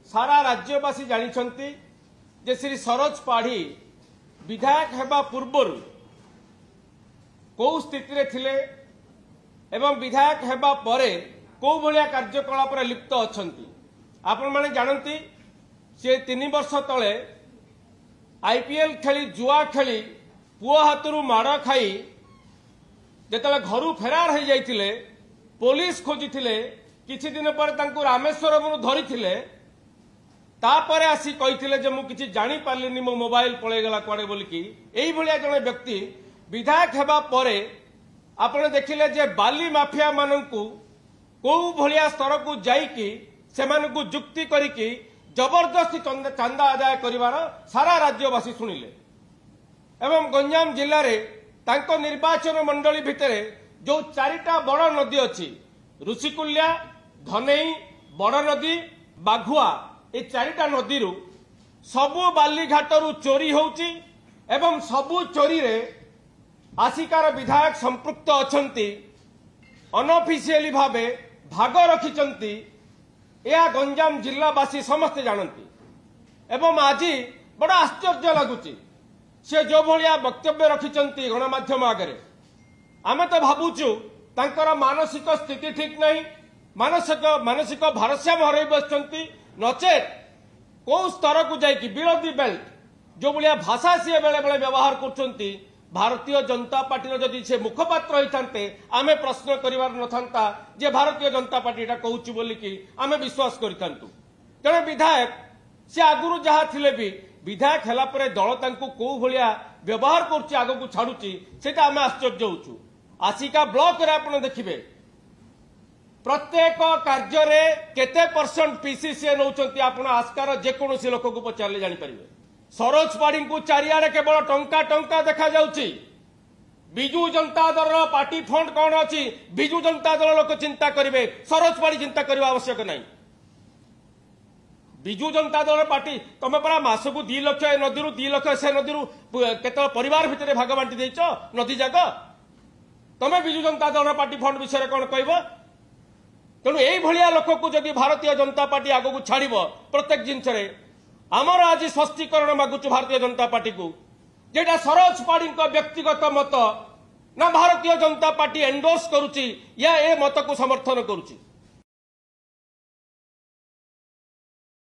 सारा राज्यवासी जानिछंती जे श्री सरोज पाढ़ी विधायक हेबा पूर्वर कौ स्थिति रे थिले एवं विधायक हेबा परे कौ भलिया कार्यकलाप रे लिप्त अछंती। आपण माने जानंती से 3 वर्ष तले आईपीएल खेली जुआ खेली पुआ हाथरू माड़ खाई जेतले घरू फेरार हो जाइतिले पुलिस खोजिथिले किछि दिन पर तांको रामेश्वरम धरिथिले तापरे आसी कहिथिले जे मु किछि जानि पारलिनी मो मोबाइल पळे गेला कोडे बोलिकी एई भलिया जने व्यक्ति विधायक हेबा परे आपण देखिले जे बाली माफिया माननकु को भलिया स्तर को जाइकी सेमानकु जुक्ति करिकी जबरदस्ती चांदा आदाय करिवार सारा राज्यवासी सुनिले एवं गंजाम जिल्ला रे तांको निर्वाचन मंडली भितरे जो 4टा बड़ नदी अछि ऋषिकुल्या धनेई बड़ नदी बाघुआ ए 4टा नदी सबु बालीघाटरू चोरी होउची एवं सबु चोरी रे आसिकार विधायक संपृक्त अछंती अनऑफिशियली भावे भाग रखिचंती या गंजाम जिल्लावासी समस्ते जानती एवं आज बड़ा आश्चर्य लगुची से जो भलिया वक्तव्य रखिचंती गणमाध्यम आगे आमे तो भावुचु तांकर मानसिक स्थिति ठीक नहीं मानसिक भारसाम्य हरई बसचंती नचेत को स्तर को जाइकी विरोधी बेल्ट जो भलिया भाषा सी बेले बेले व्यवहार करचंती भारतीय जनता पार्टी जदि से मुखपात्र होते आमे प्रश्न करिवार नथांता जे भारतीय जनता पार्टी एटा कहूची बोलिकी आमे विश्वास करितांतु तेणे विधायक से आगुरु जहा थिले भी विधायक हेला परे दल तांको को भलिया व्यवहार करछि आगो को छाडुची सेटा आमे आश्चर्य होउछु। आसिका ब्लॉक रे आपण देखिबे प्रत्येक कार्य रे केते परसेंट पीसीसी नउचंती आपण आस्कार जे कोनोसी लोक को पचारले जानि परिबे। सरोज पाढ़ी को चारियाडे केवल टंका टंका देखा जाउची बिजू जनता दल पार्टी फंड कौन अच्छी बिजू जनता दल लोक चिंता करेंगे सरोज पाढ़ी चिंता करने आवश्यक नहीं। बिजू जनता दल पार्टी तुम परा मासकू 2 लाख नदी 2 लाख से नदी केत परिवार भितर भाग बांटी देच नदी जाक तुम बिजू जनता दल पार्टी फंड विषय कौन कह तेणु यही लोक को जदि भारतीय जनता पार्टी आग को छाड़ प्रत्येक जिनस आमर आज स्पष्टीकरण मागुचु भारतीय जनता पार्टी को जेटा सरोज पाढ़ी व्यक्तिगत मत ना भारतीय जनता पार्टी एंडोर्स करुची या ए मत को समर्थन करुची।